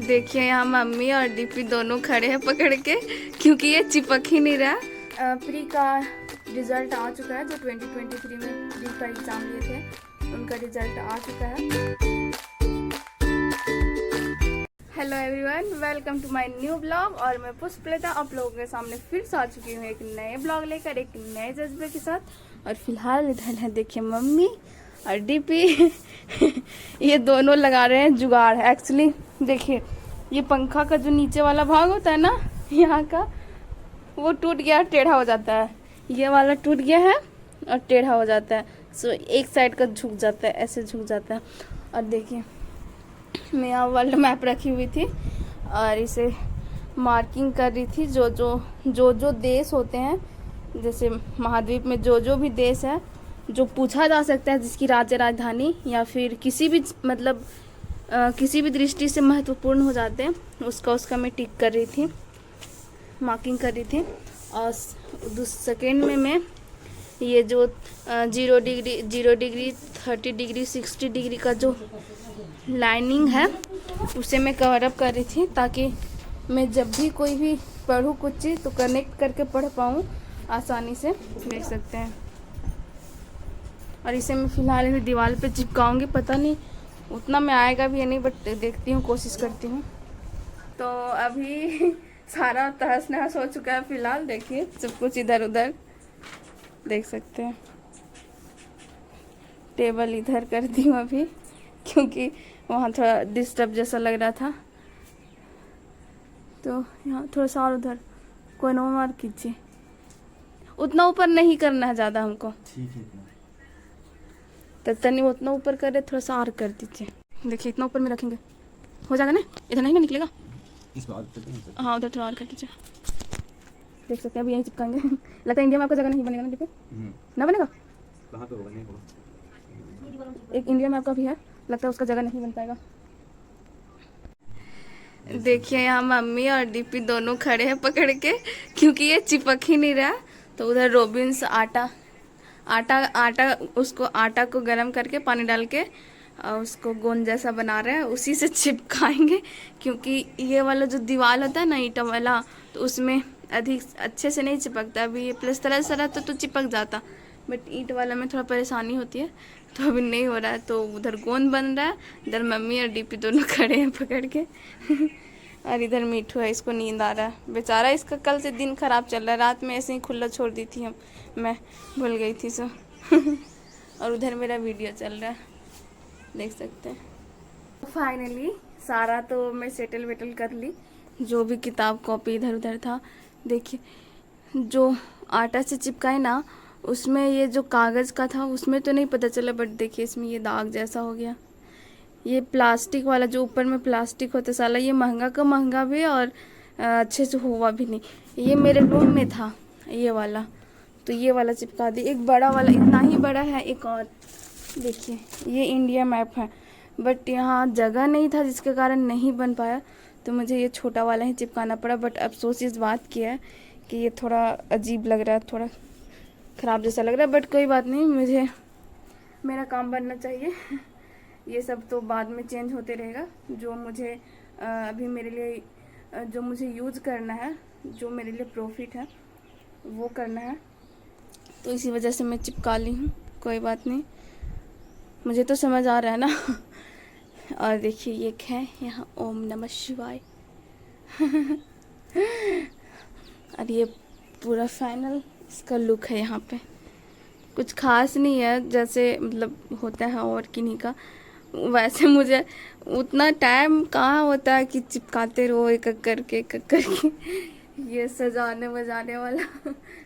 देखिए यहाँ मम्मी और डीपी दोनों खड़े हैं पकड़ के, क्योंकि ये चिपक ही नहीं रहा। प्री का रिजल्ट आ चुका है। जो 2023 में प्री का एग्ज़ाम लिए थे उनका रिजल्ट आ चुका है। Hello everyone, welcome to my new blog. और मैं पुष्पलता आप लोगों के सामने फिर से आ चुकी हूँ एक नए ब्लॉग लेकर, एक नए जज्बे के साथ। और फिलहाल इधर है देखिए मम्मी और डीपी ये दोनों लगा रहे हैं जुगाड़। एक्चुअली देखिए ये पंखा का जो नीचे वाला भाग होता है ना यहाँ का, वो टूट गया, टेढ़ा हो जाता है। ये वाला टूट गया है और टेढ़ा हो जाता है। सो एक साइड का झुक जाता है, ऐसे झुक जाता है। और देखिए मैं यहाँ वर्ल्ड मैप रखी हुई थी और इसे मार्किंग कर रही थी। जो देश होते हैं, जैसे महाद्वीप में जो भी देश है जो पूछा जा सकता है, जिसकी राज्य राजधानी या फिर किसी भी मतलब किसी भी दृष्टि से महत्वपूर्ण हो जाते हैं, उसका मैं टिक कर रही थी, मार्किंग कर रही थी। और सेकेंड में मैं ये जो 0 डिग्री 30 डिग्री 60 डिग्री का जो लाइनिंग है उसे मैं कवर अप कर रही थी, ताकि मैं जब भी कोई भी पढ़ूँ कुछ चीज़ तो कनेक्ट करके पढ़ पाऊँ आसानी से। देख सकते हैं। और इसे मैं फ़िलहाल दीवार पे चिपकाऊंगी। पता नहीं उतना में आएगा भी या नहीं, बट देखती हूँ, कोशिश करती हूँ। तो अभी सारा तहस नहस हो चुका है। फ़िलहाल देखिए सब कुछ इधर उधर देख सकते हैं। टेबल इधर कर दी हूँ अभी, क्योंकि वहाँ थोड़ा डिस्टर्ब जैसा लग रहा था। तो यहाँ थोड़ा सा और उधर कोई नो मार कीजिए। उतना ऊपर नहीं करना है ज़्यादा हमको, तो तनी उतना ऊपर करे, थोड़ा सा और कर दीजिए। देखिए इतना ऊपर में रखेंगे हो जाएगा ना, इधर नहीं ना निकलेगा। हाँ उधर थोड़ा और कर दीजिए। देख सकते हैं अभी यहीं चिपकाएंगे। लगता है इंडिया में आपका जगह नहीं बनेगा ना दीपे, ना बनेगा। कहाँ पे होगा? नहीं होगा। एक इंडिया में आपका भी है, लगता है उसका जगह नहीं बन पाएगा। देखिए यहाँ मम्मी और डीपी दोनों खड़े हैं पकड़ के, क्योंकि ये चिपक ही नहीं रहा। तो उधर रोबिन्स आटा उसको आटा को गरम करके पानी डाल के और उसको गोंद जैसा बना रहे हैं, उसी से चिपकाएंगे। क्योंकि ये वाला जो दीवार होता है ना ईंटा वाला, तो उसमें अधिक अच्छे से नहीं चिपकता। अभी ये प्लस्तर से रहता तो चिपक जाता, बट ईंट वाला में थोड़ा परेशानी होती है, तो अभी नहीं हो रहा है। तो उधर गोंद बन रहा है, इधर मम्मी और डीपी दोनों खड़े हैं पकड़ के। और इधर मीठू है, इसको नींद आ रहा है बेचारा। इसका कल से दिन खराब चल रहा है, रात में ऐसे ही खुला छोड़ दी थी मैं भूल गई थी सो। और उधर मेरा वीडियो चल रहा है, देख सकते हैं। फाइनली सारा तो मैं सेटल वेटल कर ली, जो भी किताब कॉपी इधर उधर था। देखिए जो आटा से चिपकाए ना, उसमें ये जो कागज़ का था उसमें तो नहीं पता चला, बट देखिए इसमें ये दाग जैसा हो गया। ये प्लास्टिक वाला जो ऊपर में प्लास्टिक होता साला, ये महंगा का महंगा भी और अच्छे से हुआ भी नहीं। ये मेरे रूम में था ये वाला, तो ये वाला चिपका दी। एक बड़ा वाला, इतना ही बड़ा है एक और। देखिए ये इंडिया मैप है, बट यहाँ जगह नहीं था जिसके कारण नहीं बन पाया, तो मुझे ये छोटा वाला ही चिपकाना पड़ा। बट अफसोस इस बात की है कि ये थोड़ा अजीब लग रहा है, थोड़ा ख़राब जैसा लग रहा है, बट कोई बात नहीं, मुझे मेरा काम बनना चाहिए। ये सब तो बाद में चेंज होते रहेगा। जो मुझे अभी मेरे लिए जो मुझे यूज़ करना है, जो मेरे लिए प्रॉफिट है वो करना है, तो इसी वजह से मैं चिपका ली हूँ। कोई बात नहीं, मुझे तो समझ आ रहा है ना। और देखिए ये है यहाँ ओम नमः शिवाय। और ये पूरा फाइनल इसका लुक है। यहाँ पे कुछ खास नहीं है, जैसे मतलब होता है और किन्हीं का, वैसे मुझे उतना टाइम कहाँ होता है कि चिपकाते रहो एक एक करके। ये सजाने वजाने वाला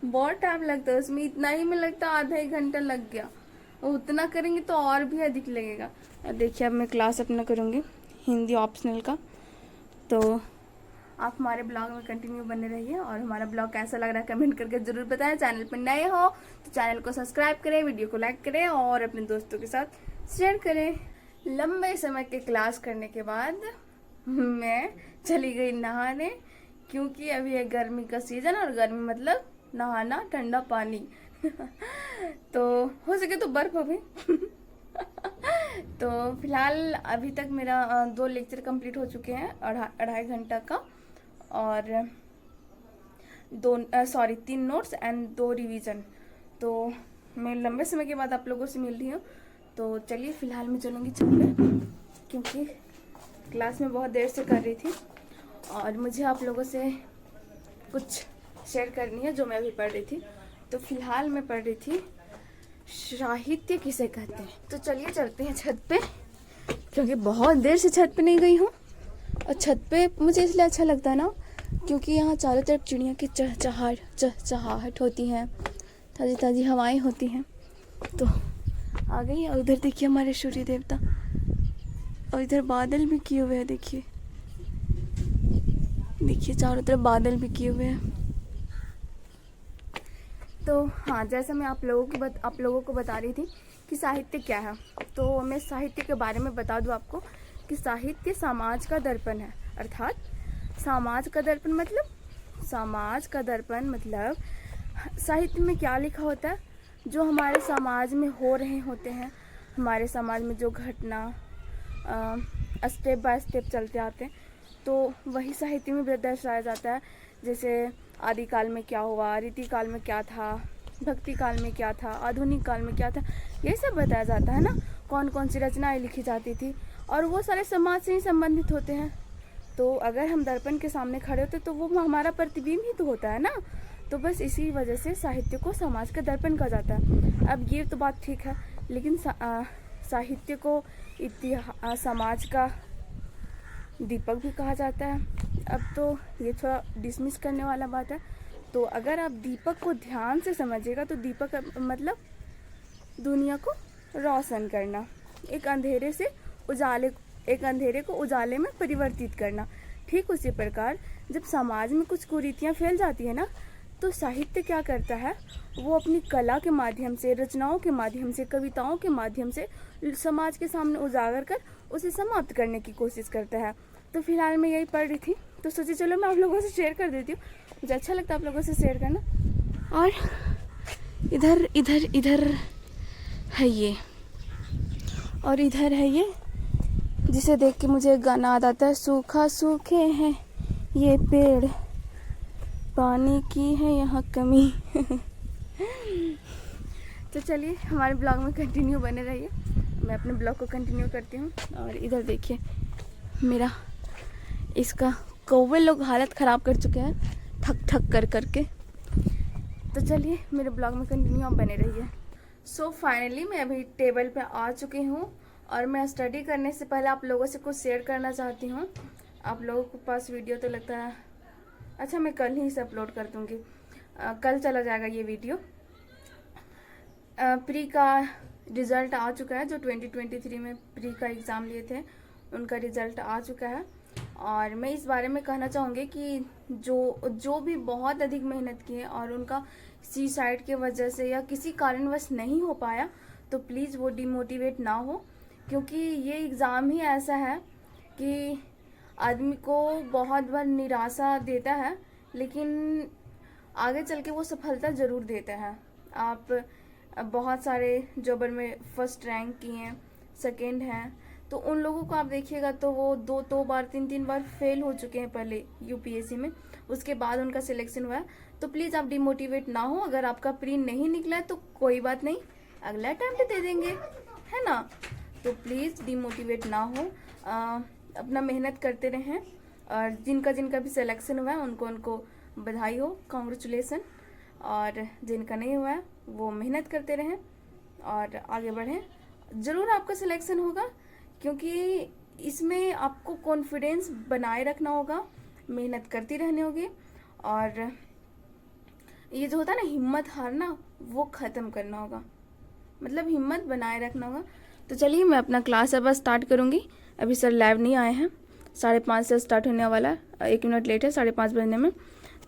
बहुत टाइम लगता है उसमें, इतना ही में लगता है आधा एक घंटा लग गया। और उतना करेंगे तो और भी अधिक लगेगा। और देखिए अब मैं क्लास अपना करूँगी हिंदी ऑप्शनल का। तो आप हमारे ब्लॉग में कंटिन्यू बने रहिए, और हमारा ब्लॉग कैसा लग रहा है कमेंट करके ज़रूर बताएं। चैनल पर नए हो तो चैनल को सब्सक्राइब करें, वीडियो को लाइक करें और अपने दोस्तों के साथ शेयर करें। लंबे समय के क्लास करने के बाद मैं चली गई नहाने, क्योंकि अभी है गर्मी का सीज़न, और गर्मी मतलब नहाना ठंडा पानी। तो हो सके तो बर्फ हो भी। तो फिलहाल अभी तक मेरा 2 लेक्चर कंप्लीट हो चुके हैं, 2.5 घंटा का, और 3 नोट्स एंड 2 रिवीजन। तो मैं लंबे समय के बाद आप लोगों से मिल रही हूँ। तो चलिए फिलहाल मैं चलूँगी छत पे, क्योंकि क्लास में बहुत देर से कर रही थी और मुझे आप लोगों से कुछ शेयर करनी है जो मैं अभी पढ़ रही थी। तो फिलहाल मैं पढ़ रही थी साहित्य किसे कहते हैं। तो चलिए चलते हैं छत पे, क्योंकि बहुत देर से छत पे नहीं गई हूँ। और छत पे मुझे इसलिए अच्छा लगता है ना, क्योंकि यहाँ चारों तरफ चिड़िया की चहचहाहट होती है, ताज़ी ताज़ी हवाएं होती हैं। तो आ गई। और उधर देखिए हमारे सूर्य देवता, और इधर बादल भी किए हुए हैं। देखिए देखिए चारों तरफ बादल भी किए हुए हैं। तो हाँ, जैसा मैं आप लोगों को बता रही थी कि साहित्य क्या है, तो मैं साहित्य के बारे में बता दूं आपको कि साहित्य समाज का दर्पण है। अर्थात समाज का दर्पण मतलब साहित्य में क्या लिखा होता है, जो हमारे समाज में हो रहे होते हैं, हमारे समाज में जो घटना स्टेप बाय स्टेप चलते आते हैं, तो वही साहित्य में दर्शाया जाता है। जैसे आदिकाल में क्या हुआ, रीति काल में क्या था, भक्ति काल में क्या था, आधुनिक काल में क्या था, ये सब बताया जाता है ना। कौन कौन सी रचनाएं लिखी जाती थी, और वो सारे समाज से ही संबंधित होते हैं। तो अगर हम दर्पण के सामने खड़े होते तो वो हमारा प्रतिबिंब ही तो होता है ना। तो बस इसी वजह से साहित्य को समाज का दर्पण कहा जाता है। अब ये तो बात ठीक है, लेकिन साहित्य को समाज का दीपक भी कहा जाता है। अब तो ये थोड़ा डिसमिस करने वाला बात है। तो अगर आप दीपक को ध्यान से समझिएगा तो दीपक मतलब दुनिया को रोशन करना, एक अंधेरे को उजाले में परिवर्तित करना। ठीक उसी प्रकार जब समाज में कुछ कुरीतियाँ फैल जाती है ना, तो साहित्य क्या करता है, वो अपनी कला के माध्यम से, रचनाओं के माध्यम से, कविताओं के माध्यम से समाज के सामने उजागर कर उसे समाप्त करने की कोशिश करता है। तो फिलहाल मैं यही पढ़ रही थी, तो सोची चलो मैं आप लोगों से शेयर कर देती हूँ। मुझे अच्छा लगता है आप लोगों से शेयर करना। और इधर इधर इधर है ये, और इधर है ये, जिसे देख के मुझे गाना याद आता है, सूखा सूखे हैं ये पेड़, पानी की है यहाँ कमी। तो चलिए हमारे ब्लॉग में कंटिन्यू बने रहिए, मैं अपने ब्लॉग को कंटिन्यू करती हूँ। और इधर देखिए मेरा इसका कौवे लोग हालत ख़राब कर चुके हैं ठक ठक कर करके। तो चलिए मेरे ब्लॉग में कंटिन्यू आप बने रहिए। सो फाइनली मैं अभी टेबल पे आ चुकी हूँ, और मैं स्टडी करने से पहले आप लोगों से कुछ शेयर करना चाहती हूँ। आप लोगों के पास वीडियो तो लगता है, अच्छा मैं कल ही इसे अपलोड कर दूँगी, कल चला जाएगा ये वीडियो। प्री का रिज़ल्ट आ चुका है, जो 2023 में प्री का एग्ज़ाम लिए थे उनका रिज़ल्ट आ चुका है। और मैं इस बारे में कहना चाहूँगी कि जो भी बहुत अधिक मेहनत किए और उनका सुसाइड के वजह से या किसी कारणवश नहीं हो पाया, तो प्लीज़ वो डिमोटिवेट ना हो, क्योंकि ये एग्ज़ाम ही ऐसा है कि आदमी को बहुत बार निराशा देता है, लेकिन आगे चल के वो सफलता ज़रूर देता है। आप बहुत सारे जॉबर में फर्स्ट रैंक किए हैं, सेकेंड हैं, तो उन लोगों को आप देखिएगा तो वो 2 बार 3 बार फेल हो चुके हैं पहले यूपीएससी में, उसके बाद उनका सिलेक्शन हुआ है। तो प्लीज़ आप डिमोटिवेट ना हो। अगर आपका प्री नहीं निकला है तो कोई बात नहीं, अगला अटेम्प्ट दे देंगे, है ना। तो प्लीज़ डिमोटिवेट ना हो, अपना मेहनत करते रहें। और जिनका भी सिलेक्शन हुआ है उनको बधाई हो, कॉन्ग्रेचुलेसन। और जिनका नहीं हुआ है वो मेहनत करते रहें और आगे बढ़ें, ज़रूर आपका सिलेक्शन होगा, क्योंकि इसमें आपको कॉन्फिडेंस बनाए रखना होगा, मेहनत करती रहनी होगी, और ये जो होता है ना हिम्मत हारना, वो ख़त्म करना होगा, मतलब हिम्मत बनाए रखना होगा। तो चलिए मैं अपना क्लास अब स्टार्ट करूँगी। अभी सर लाइव नहीं आए हैं, 5:30 से स्टार्ट होने वाला है, 1 मिनट लेट है 5:30 बजने में।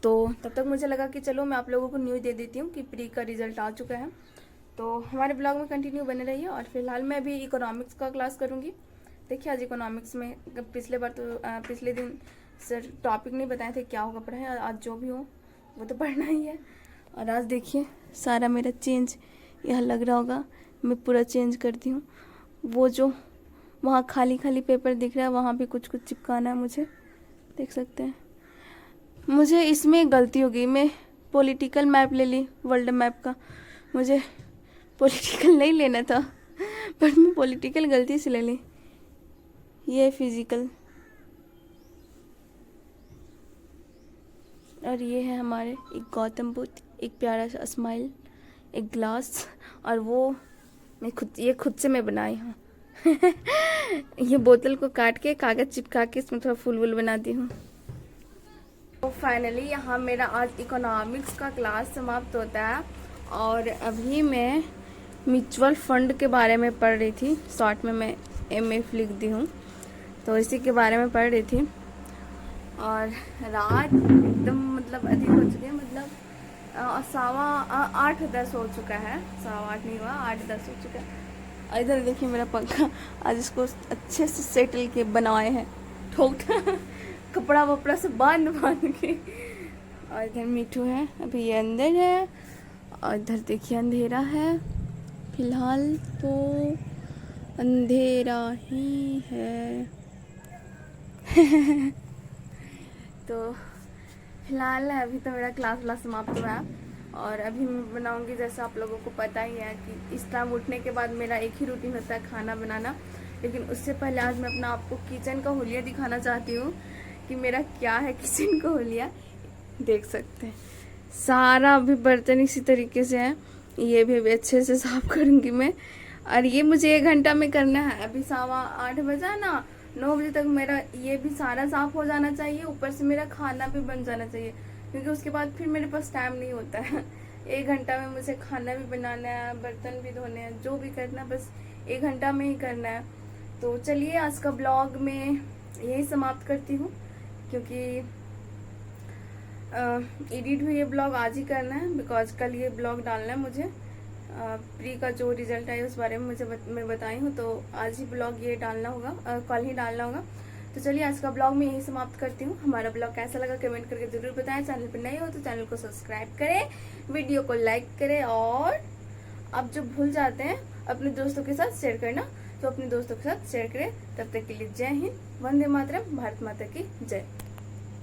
तो तब तक मुझे लगा कि चलो मैं आप लोगों को न्यूज़ दे देती हूँ कि प्री का रिज़ल्ट आ चुका है। तो हमारे ब्लॉग में कंटिन्यू बने रहिए। और फिलहाल मैं अभी इकोनॉमिक्स का क्लास करूँगी। देखिए आज इकोनॉमिक्स में पिछले दिन सर टॉपिक नहीं बताए थे क्या होगा पढ़ाई, आज जो भी हो वो तो पढ़ना ही है। और आज देखिए सारा मेरा चेंज यहाँ लग रहा होगा, मैं पूरा चेंज करती हूँ। वो जो वहाँ खाली खाली पेपर दिख रहा है वहाँ भी कुछ कुछ चिपकाना है मुझे, देख सकते हैं। मुझे इसमें गलती हो गई, मैं पॉलिटिकल मैप ले ली, वर्ल्ड मैप का। मुझे पॉलिटिकल नहीं लेना था बट मैं पॉलिटिकल गलती से ले ली। ये फिजिकल, और ये है हमारे एक गौतम बुद्ध, एक प्यारा सा स्माइल, एक ग्लास, और वो ये खुद से मैं बनाई हूँ ये बोतल को काट के कागज़ चिपका के इसमें थोड़ा फूल वूल बनाती हूँ। तो फाइनली यहाँ मेरा आज इकोनॉमिक्स का क्लास समाप्त होता है, और अभी मैं म्यूचुअल फंड के बारे में पढ़ रही थी। शॉर्ट में मैं MF लिख दी हूँ, तो इसी के बारे में पढ़ रही थी। और रात एकदम मतलब अधिक हो चुकी है, मतलब 7:10 हो चुका है, 7:15 नहीं हुआ, 8:10 हो चुका है। और इधर देखिए मेरा पंखा, आज इसको अच्छे से सेटल के बनाए हैं, ठोक कपड़ा वपड़ा से बांध के। और इधर मीठू है, अभी ये अंदर है, और इधर देखिए अंधेरा है, फिलहाल तो अंधेरा ही है तो फिलहाल अभी तो मेरा क्लास समाप्त हुआ है, और अभी मैं बनाऊंगी, जैसा आप लोगों को पता ही है कि इस टाइम उठने के बाद मेरा एक ही रूटीन होता है, खाना बनाना। लेकिन उससे पहले आज मैं अपना आपको किचन का हुलिया दिखाना चाहती हूँ कि मेरा क्या है किचन का हुलिया। देख सकते हैं सारा अभी बर्तन इसी तरीके से है, ये भी अभी अच्छे से साफ करूँगी मैं। और ये मुझे 1 घंटा में करना है, अभी 8:15 बजा ना, 9 बजे तक मेरा ये भी सारा साफ हो जाना चाहिए, ऊपर से मेरा खाना भी बन जाना चाहिए, क्योंकि उसके बाद फिर मेरे पास टाइम नहीं होता है 1 घंटा में मुझे खाना भी बनाना है, बर्तन भी धोने हैं, जो भी करना है बस 1 घंटा में ही करना है। तो चलिए आज का ब्लॉग में यही समाप्त करती हूँ, क्योंकि एडिट हुई ये ब्लॉग आज ही करना है, बिकॉज कल ये ब्लॉग डालना है मुझे। प्री का जो रिजल्ट है उस बारे में मैं बताई हूँ, तो आज ही ब्लॉग ये डालना होगा, कल ही डालना होगा। तो चलिए आज का ब्लॉग मैं यही समाप्त करती हूँ। हमारा ब्लॉग कैसा लगा कमेंट करके जरूर बताएं। चैनल पर नए हो तो चैनल को सब्सक्राइब करें, वीडियो को लाइक करें, और अब जो भूल जाते हैं अपने दोस्तों के साथ शेयर करना, तो अपने दोस्तों के साथ शेयर करें। तब तक के लिए जय हिंद, वंदे मातरम, भारत माता की जय।